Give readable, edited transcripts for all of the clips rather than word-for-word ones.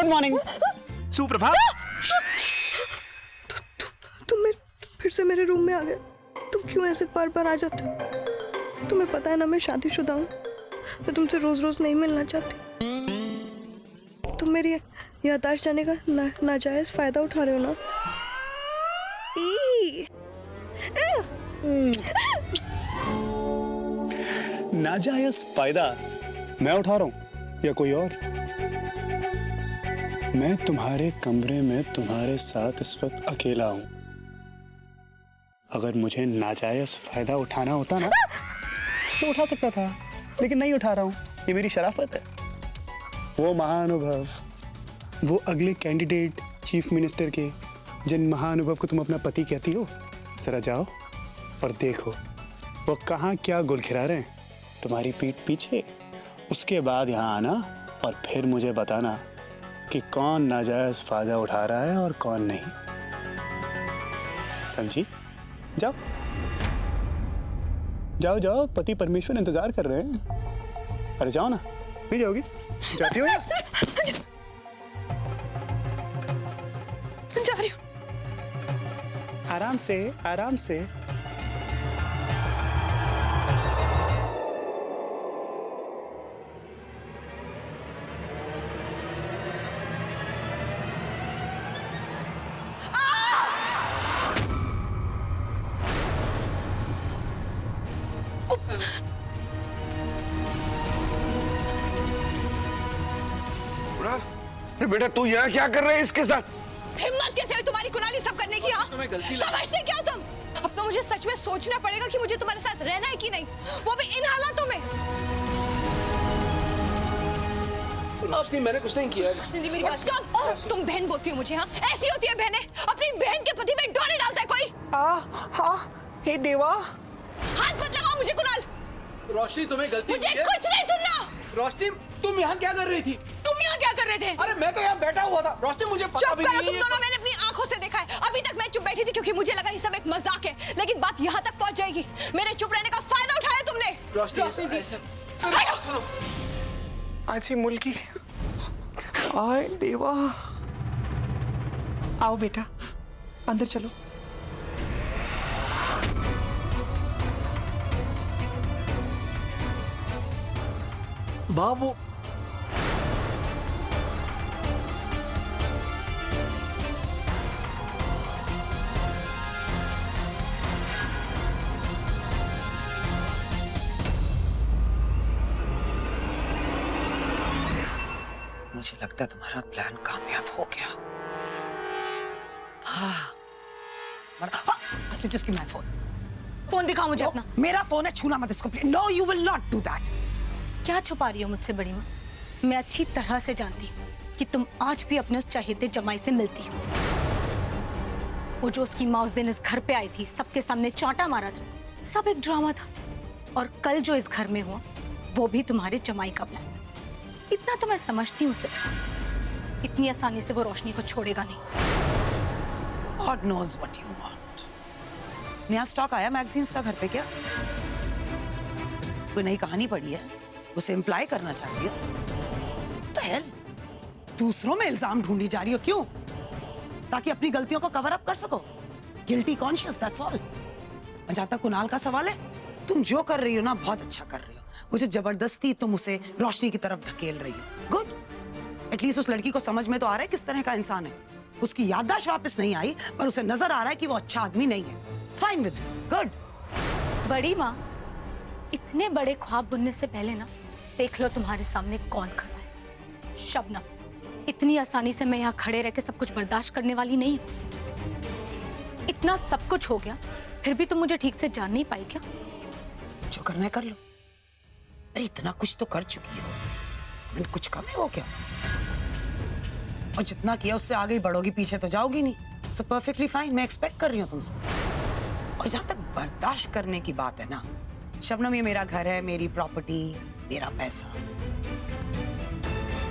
Good morning, सुप्रभात। तुम फिर से मेरे रूम में आ गए। तुम क्यों ऐसे बार बार आ जाते हो? तुम्हें पता है ना मैं शादीशुदा हूँ। मैं तुमसे रोज रोज नहीं मिलना चाहती। तुम मेरी याददाश्त जाने का नाजायज फायदा उठा रहे हो ना। नाजायज फायदा मैं उठा रहा हूं या कोई और? मैं तुम्हारे कमरे में तुम्हारे साथ इस वक्त अकेला हूं। अगर मुझे नाजायज फायदा उठाना होता ना तो उठा सकता था, लेकिन नहीं उठा रहा हूं। ये मेरी शराफत है। वो महाअनुभव, वो अगले कैंडिडेट चीफ मिनिस्टर के, जिन महाअनुभव को तुम अपना पति कहती हो, जरा जाओ और देखो वो कहाँ क्या गुल खिला रहे हैं तुम्हारी पीठ पीछे। उसके बाद यहाँ आना और फिर मुझे बताना कि कौन नाजायज फायदा उठा रहा है और कौन नहीं। समझी? जाओ जाओ जाओ, पति परमेश्वर इंतजार कर रहे हैं। अरे जाओ ना, नहीं जाओगी? जाती हो या? जा रही हूँ। आराम से आराम से। बेटा तू यहाँ क्या कर रहे है इसके साथ? हिम्मत कैसे हुई तुम्हारी कुणाली सब करने की? हाँ, समझते क्या तुम? अब तो मुझे सच में सोचना पड़ेगा कि मुझे तुम्हारे साथ रहना है कि नहीं, वो भी इन हालातों में। रोशनी, मैंने कुछ नहीं किया। मेरी बात तुम बहन बोलती हो मुझे? हाँ, ऐसी होती है बहनें। अपनी बहन के पति पे डोरी डालता है कोई। हाँ, हे देवा। हाथ मत लगाओ मुझे कुणाल। रोशनी, तुम्हें गलती मुझे कुछ नहीं सुनना। रोशनी, तुम यहाँ क्या कर रही थी? तुम यहाँ क्या कर रहे थे? अरे मैं तो यहाँ बैठा हुआ था। रोशनी, मुझे पता भी नहीं है। तुम दोनों मैंने अपनी आंखों से देखा है। अभी तक मैं चुप बैठी थी क्योंकि मुझे लगा ये सब एक मजाक है, लेकिन बात यहाँ तक पहुँच जाएगी। मेरे चुप रहने का फायदा उठाया तुमने। रोशनी जी, सुनो। आजी मुल्की, आए देवा। आओ बेटा, अंदर चलो। बाबू, मुझे लगता है तुम्हारा प्लान कामयाब हो गया। जिसकी मैं फोन दिखाओ मुझे अपना। मेरा फोन है, छूना मत इसको please. No, you will not do that. क्या छुपा रही हो मुझसे बड़ी माँ? मैं अच्छी तरह से जानती हूँ कि तुम आज भी अपने उस चहेते जमाई से मिलती हो। वो जो उसकी माँ उस दिन इस घर पे आई थी, सबके सामने चांटा मारा था, सब एक ड्रामा था। और कल जो इस घर में हुआ वो भी तुम्हारे जमाई का प्लान था। इतना तो मैं समझती हूँ सिर्फ, इतनी आसानी से वो रोशनी को छोड़ेगा नहीं। God knows what you want. नया स्टॉक आया मैगजीन्स का घर पे क्या? कोई नई कहानी पढ़ी है? उसे इम्प्लाई करना चाहती है? तो हेल, दूसरों में इल्जाम ढूंढी जा रही हो क्यों? ताकि अपनी गलतियों को कवर अप कर सको। Guilty conscious, that's all. जहां तक कुणाल का सवाल है, तुम जो कर रही हो ना बहुत अच्छा कर रही हो। मुझे जबरदस्ती तुम उसे रोशनी की तरफ धकेल रही हो। गुड, एटलीस्ट उस लड़की को समझ में तो आ रहा है किस तरह का इंसान है। उसकी याददाश्त वापस नहीं आई, पर उसे नजर आ रहा है कि वो अच्छा आदमी नहीं है। Fine with good. बड़ी माँ, इतने बड़े ख्वाब बुनने से पहले ना देख लो तुम्हारे सामने कौन खड़ा है। शबनम, इतनी आसानी से मैं यहाँ खड़े रह के सब कुछ बर्दाश्त करने वाली नहीं हूँ। इतना सब कुछ हो गया फिर भी तुम मुझे ठीक से जान नहीं पाई क्या? जो करना है कर लो। अरे इतना कुछ तो कर चुकी हो, कुछ कम है वो क्या? और जितना किया उससे आगे ही बढ़ोगी, पीछे तो जाओगी नहीं। सो परफेक्टली फाइन, मैं एक्सपेक्ट कर रही हूँ तुमसे। और जहां तक बर्दाश्त करने की बात है ना, शबनम, ये मेरा घर है, मेरी प्रॉपर्टी, मेरा पैसा,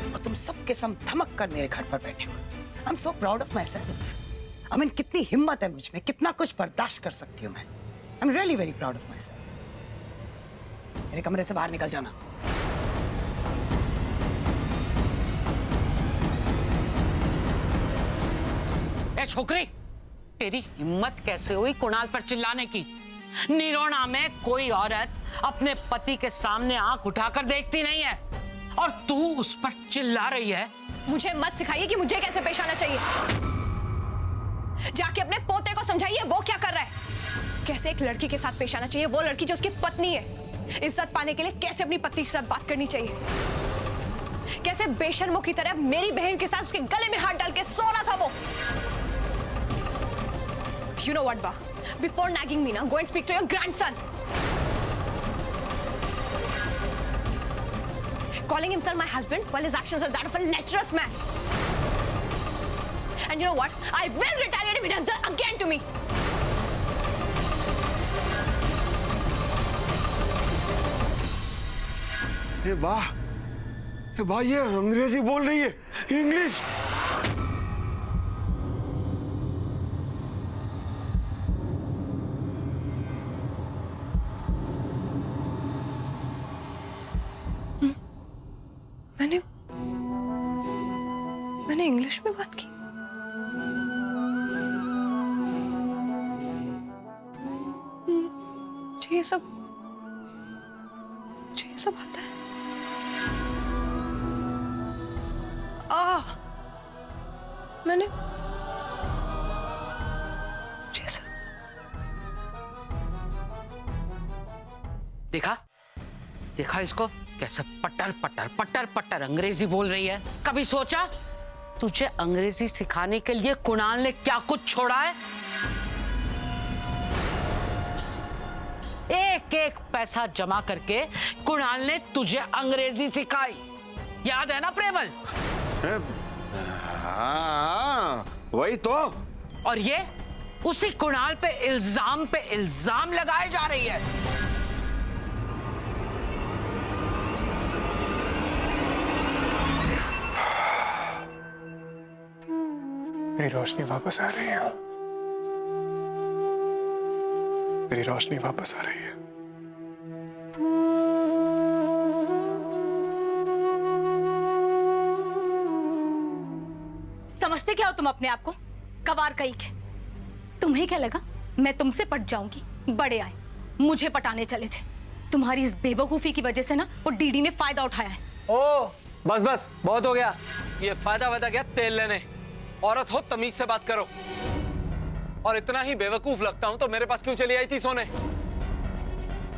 और तुम सब के सब धमक कर मेरे घर पर बैठे हो। I am so proud of my self. I mean, कितनी हिम्मत है मुझ में, कितना कुछ बर्दाश्त कर सकती हूँ मैं। I am really very proud of my self. मेरे कमरे से बाहर निकल जाना। छोकरी, तेरी हिम्मत कैसे हुई कुणाल पर चिल्लाने की? निरोना में कोई औरत अपने पति के सामने आंख उठाकर देखती नहीं है और तू उस पर चिल्ला रही है। मुझे मत सिखाइए कि मुझे कैसे पेश आना चाहिए। जाके अपने पोते को समझाइए वो क्या कर रहा है। कैसे एक लड़की के साथ पेश आना चाहिए, वो लड़की जो उसकी पत्नी है। इज्जत पाने के लिए कैसे अपनी पत्नी के साथ बात करनी चाहिए। कैसे बेशर्मों की तरह मेरी बहन के साथ उसके गले में हाथ डाल के सो रहा था वो। You know what, Ba? Before nagging me, now go and speak to your grandson. Calling himself my husband while his actions are that of a lecherous man. And you know what? I will retaliate if he does that again to me. ये वाह ये अंग्रेजी बोल रही है, English. मैंने English में बात की। मुझे ये सब आता है। मैंने मुझे सब देखा इसको कैसे पट्टर पट्टर पट्टर पट्टर अंग्रेजी बोल रही है। कभी सोचा तुझे अंग्रेजी सिखाने के लिए कुणाल ने क्या कुछ छोड़ा है? एक एक पैसा जमा करके कुणाल ने तुझे अंग्रेजी सिखाई, याद है ना प्रेमल? हाँ, वही तो। और ये उसी कुणाल पे इल्जाम लगाए जा रही है। मेरी रोशनी वापस आ रही है। मेरी रोशनी वापस आ रही है। समझते क्या हो तुम अपने आप को? कवार कहीं के। तुम्हें क्या लगा मैं तुमसे पट जाऊंगी? बड़े आए, मुझे पटाने चले थे। तुम्हारी इस बेवकूफी की वजह से ना वो डीडी ने फायदा उठाया है। ओ बस बहुत हो गया। ये फायदा वायदा क्या तेल लेने। औरत हो तमीज से बात करो। और इतना ही बेवकूफ लगता हूं तो मेरे पास क्यों चली आई थी सोने?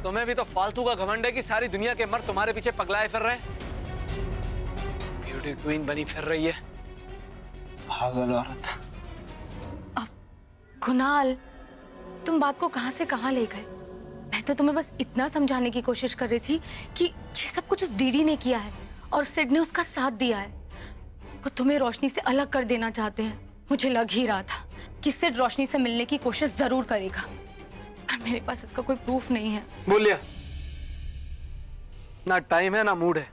तुम्हें भी तो फालतू का घमंड है कि सारी दुनिया के मर्द तुम्हारे पीछे पगलाए फिर रहे हैं। ब्यूटी क्वीन बनी फिर रही है पागल औरत। अब कुणाल, तुम बात को कहां से कहां ले गए? मैं तो तुम्हें बस इतना समझाने की कोशिश कर रही थी कि ये सब कुछ उस डीडी ने किया है और सिड ने उसका साथ दिया है। वो तुम्हें रोशनी से अलग कर देना चाहते हैं। मुझे लग ही रहा था कि सिड रोशनी से मिलने की कोशिश जरूर करेगा, पर मेरे पास इसका कोई प्रूफ नहीं है। बोलिए, ना टाइम है ना मूड है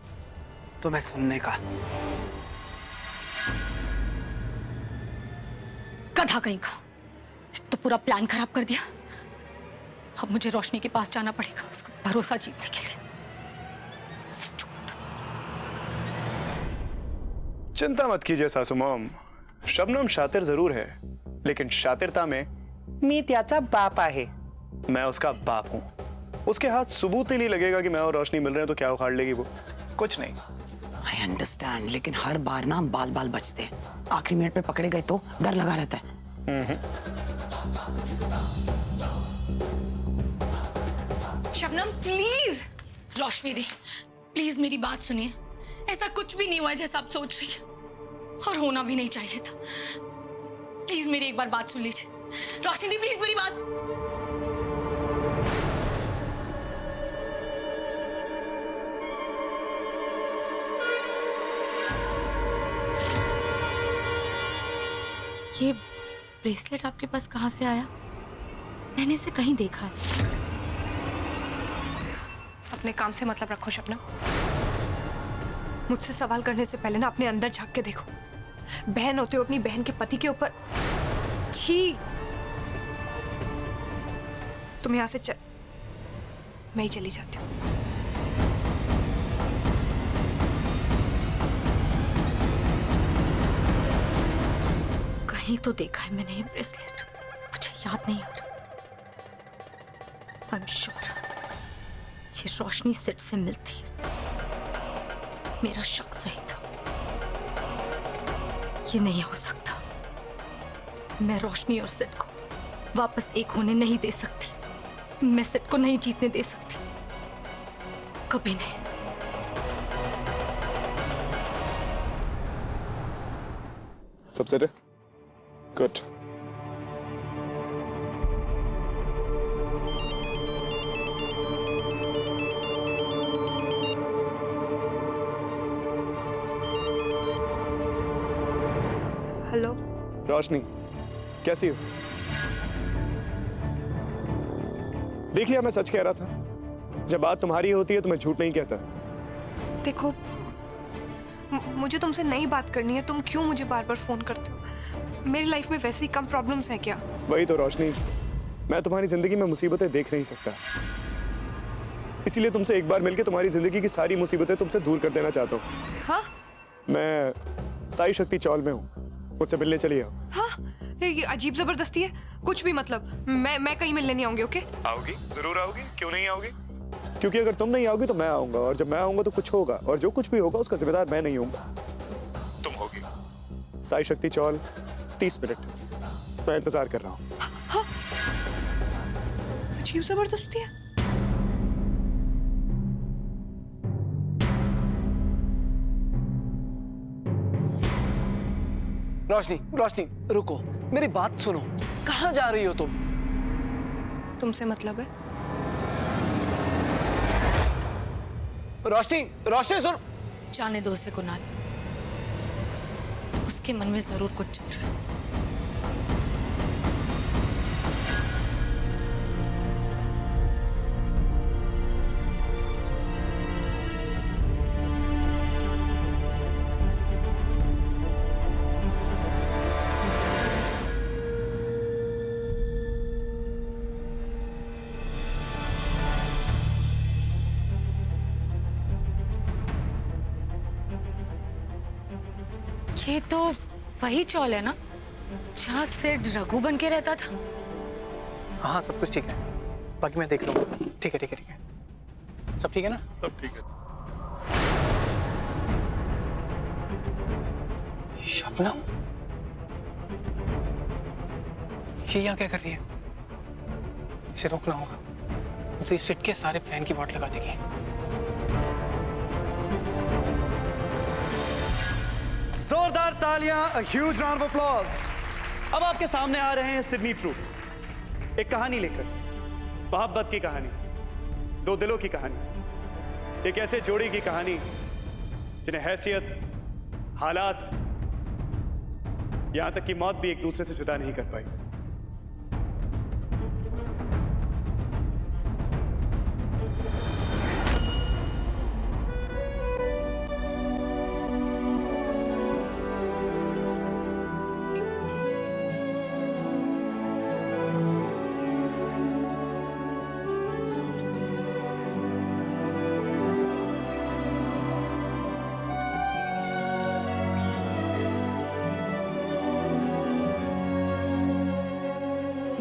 तुम्हें सुनने का। गधा कहीं का, तो पूरा प्लान खराब कर दिया। अब मुझे रोशनी के पास जाना पड़ेगा उसको भरोसा जीतने के लिए। चिंता मत कीजिए सासू मॉम, शबनम शातिर जरूर है, लेकिन शातिरता में मी त्याचा बाप आहे। मैं उसका बाप हूं। उसके हाथ सबूत ही नहीं लगेगा कि मैं और रोशनी मिल रहे हैं तो क्या उखाड़ लेगी वो? कुछ नहीं। आई अंडरस्टैंड, लेकिन हर बार ना बाल बाल बचते हैं। आखिरी मिनट पे पकड़े गए तो डर लगा रहता है। Shabnam please. Roshni the please मेरी बात सुनिए। ऐसा कुछ भी नहीं हुआ है जैसा आप सोच रही है, और होना भी नहीं चाहिए था। प्लीज मेरी एक बार बात सुन लीजिए। रोशनी दी प्लीज मेरी बात। ये ब्रेसलेट आपके पास कहां से आया? मैंने इसे कहीं देखा है। अपने काम से मतलब रखो शबनम। मुझसे सवाल करने से पहले ना अपने अंदर झांक के देखो। बहन होते हो अपनी बहन के पति के ऊपर छी। तुम यहां से मैं ही चली जाती हूँ। कहीं तो देखा है मैंने ये ब्रेसलेट, मुझे याद नहीं आ रहा। आई एम श्योर ये रोशनी सेट से मिलती है। मेरा शक सही था, ये नहीं हो सकता। मैं रोशनी और सेट को वापस एक होने नहीं दे सकती। मैं सेट को नहीं जीतने दे सकती, कभी नहीं। सब सेट है? गुड। हेलो रोशनी, कैसी हो? देख लिया, मैं सच कह रहा था। जब बात तुम्हारी होती है तो मैं झूठ नहीं कहता। देखो, मुझे तुमसे नई बात करनी है। तुम क्यों मुझे बार बार फोन करते हो? मेरी लाइफ में वैसे ही कम प्रॉब्लम्स हैं क्या? वही तो रोशनी, मैं तुम्हारी जिंदगी में मुसीबतें देख नहीं सकता, इसीलिए तुमसे एक बार मिलकर तुम्हारी जिंदगी की सारी मुसीबतें तुमसे दूर कर देना चाहता हूँ। हाँ? मैं साई शक्ति चौल में हूँ, मुझसे मिलने चली आओ। हाँ? ये अजीब जबरदस्ती है, कुछ भी मतलब। मैं कहीं मिलने नहीं आऊंगी। ओके? आओगी, जरूर आओगी, क्यों नहीं आओगी? क्योंकि अगर तुम नहीं आओगी तो मैं आऊंगा, और जब मैं आऊंगा तो कुछ होगा, और जो कुछ भी होगा उसका जिम्मेदार मैं नहीं हूंगा, तुम होगी। साई शक्ति चौल, 30 मिनट, मैं इंतजार कर रहा हूँ। हाँ? अजीब जबरदस्ती है। रोशनी, रोशनी रुको, मेरी बात सुनो। कहाँ जा रही हो तुम? तुमसे मतलब है? रोशनी, रोशनी सुन। जाने दो उसे कुणाल, उसके मन में जरूर कुछ चल रहा है। ये तो वही चौल है ना जहाँ सेठ रघु बन के रहता था? हाँ, सब कुछ ठीक है, बाकी मैं देख लूंगा। ठीक है, ठीक है, ठीक है, सब ठीक है ना? सब ठीक है। शबनम, ये यहाँ क्या कर रही है? इसे रोकना होगा, तो इस सेट के सारे प्लान की वाट लगा देगी। जोरदार तालियां, a huge round of applause। अब आपके सामने आ रहे हैं सिडनी ट्रू, एक कहानी लेकर, मोहब्बत की कहानी, दो दिलों की कहानी, एक ऐसे जोड़ी की कहानी जिन्हें हैसियत, हालात, यहां तक कि मौत भी एक दूसरे से जुदा नहीं कर पाई।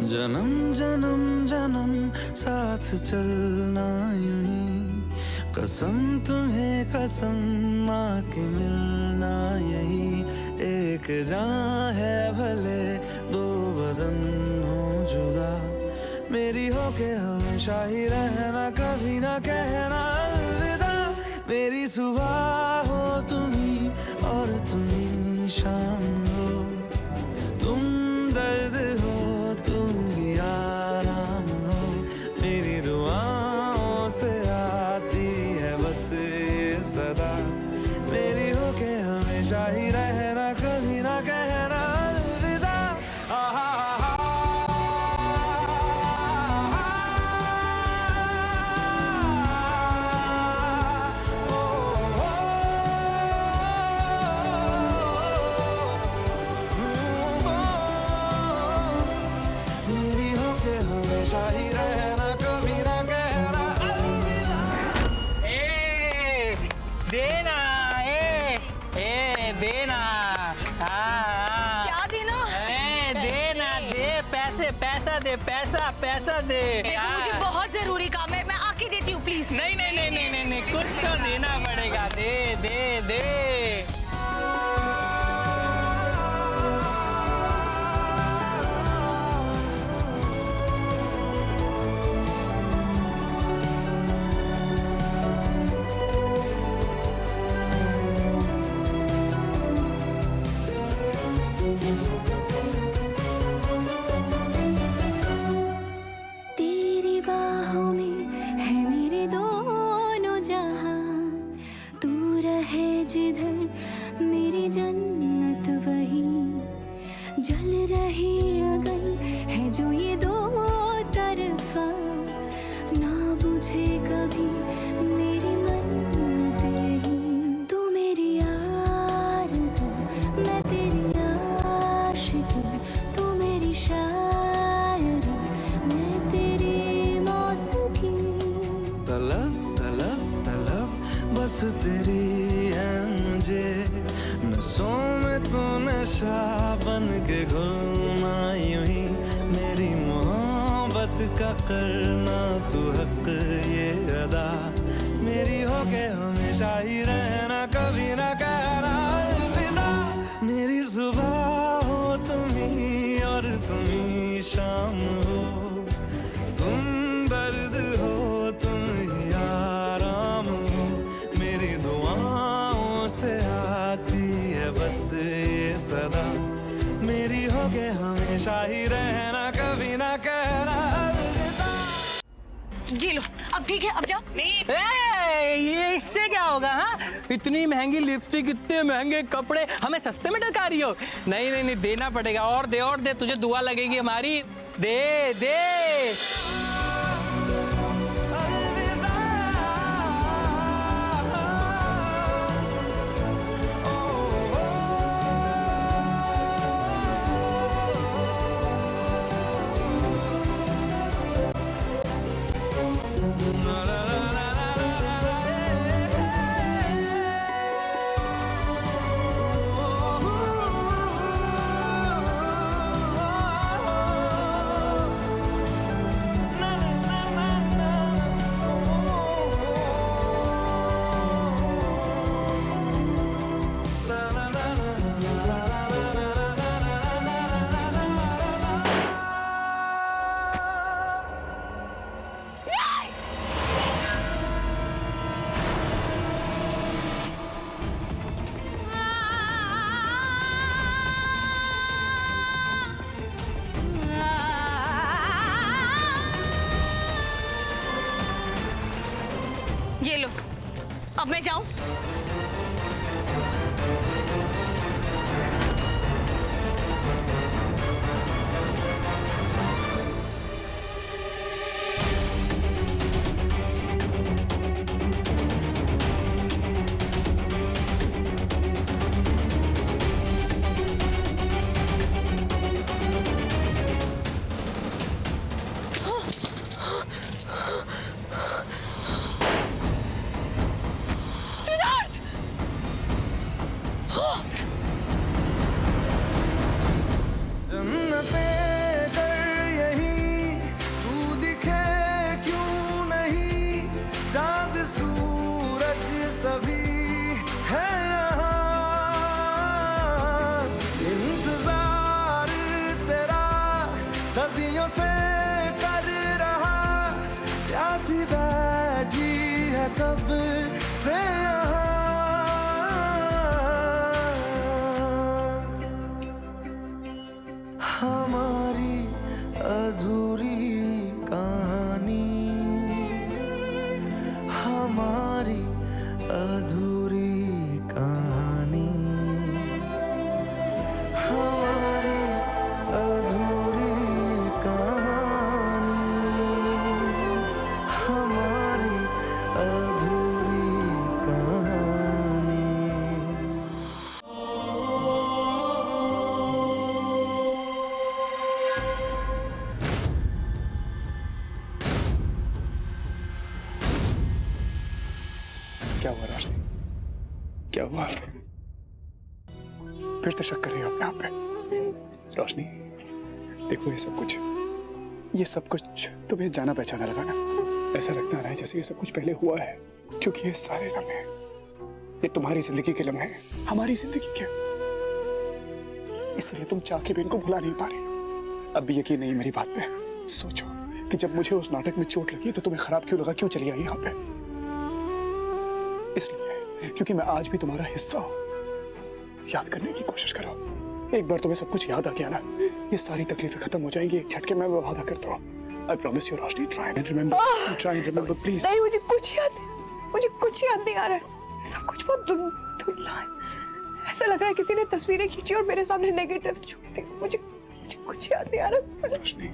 जन्म जन्म जन्म साथ चलना यूं ही, कसम तुम्हें कसम माँ के मिलना यही, एक जान है भले दो बदन हो जुदा, मेरी हो के हमेशा ही रहना, कभी ना कहना अलविदा, मेरी सुबह हो तुम्ही और तुम्ही शाम हो, तुम दर्द हो तुम ही आराम हो, मेरी दुआओं से आती है बस ये सदा, मेरी हो के हमेशा ही रहना, कभी ना कहना अलविदा। पैसे, पैसा दे, पैसा, पैसा दे। देखो मुझे बहुत जरूरी काम है, मैं आके देती हूँ प्लीज। नहीं नहीं नहीं नहीं नहीं नहीं, कुछ तो देना पड़ेगा। दे दे दे। तेरी बाहों में है मेरे दोनों जहां, तू रहे जिधर मेरी जन्नत वहीं, जल रही अगन है जो ये दो तरफा, ना बुझे कभी मेरी मन्नत यही। तू मेरी आरज़ू, मैं तेरी आशिकी, तू मेरी शायरी, मैं तेरी मौसीकी। तलब तलब तलब बस तेरी है मुझे, नसों में तू नशा बन के घुलना यूं ही, मेरी मोहब्बत का करना तू हक ये अदा, मेरी होके हमेशा ही रहना, कभी ना कहना अलविदा। मेरी सुबह हो तुम ही और तुम ही शाम हो, तुम दर्द हो तुम ही आराम हो, मेरी दुआओं से आती है बस ये सदा, मेरी होके हमेशा ही रहना, कभी ना कहना अलविदा। जी लो, अब ठीक है, अब जाओ। ये इससे क्या होगा? हाँ, इतनी महंगी लिपस्टिक, इतने महंगे कपड़े, हमें सस्ते में टरका रही हो? नहीं नहीं नहीं, देना पड़ेगा। और दे, तुझे दुआ लगेगी हमारी। दे दे। ये लो, अब मैं जाऊं? सभी है यहाँ, इंतजार तेरा सदियों से कर रहा, प्यासी बैठी है कब से यहाँ। हमारी अधूरी कहानी, हमारी अधूरी कहानी, हमारी अधूरी कहानी, हमारी अधूरी कहानी। क्या हुआ रोशनी? क्या हुआ? फिर से शक कर रही हो अपने आप पे? रोशनी, देखो ये सब कुछ तुम्हें जाना पहचाना लगा ना। ऐसा लगता है जैसे ये सब कुछ पहले हुआ है, क्योंकि ये सारे लम्हे, ये तुम्हारी जिंदगी के लम्हे हैं, हमारी जिंदगी के। इसलिए तुम चाह के भी इनको भुला नहीं पा रही हो। अब भी यकीन नहीं मेरी बात पे। सोचो कि जब मुझे उस नाटक में चोट लगी तो तुम्हें खराब क्यों लगा, क्यों चली आई यहाँ पे? इसलिए क्योंकि मैं आज भी तुम्हारा हिस्सा हूं। याद करने की कोशिश करो। एक बार तुम्हें सब कुछ याद आ गया ना, ये सारी तकलीफें खत्म हो जाएंगी एक झटके में, मैं वादा करता हूँ। I promise you, Roshni, try and remember, please. नहीं, मुझे कुछ याद नहीं आ रहा है। सब कुछ बहुत धुंधला है। ऐसा लग रहा है किसी ने तस्वीरें खींची और मेरे सामने नेगेटिव्स छोड़ दी। मुझे कुछ याद नहीं आ रहा। रोशनी,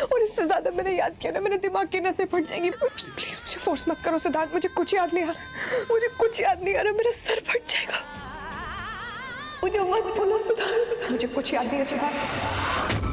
और इससे ज्यादा मैंने याद किया ना, मेरे दिमाग की नसें फट जाएंगी। प्लीज मुझे फोर्स मत करो सिद्धार्थ, मुझे कुछ याद नहीं आ रहा। मेरा सर फट जाएगा। मुझे मत बोलो सिद्धार्थ, मुझे कुछ याद नहीं है सिद्धार्थ।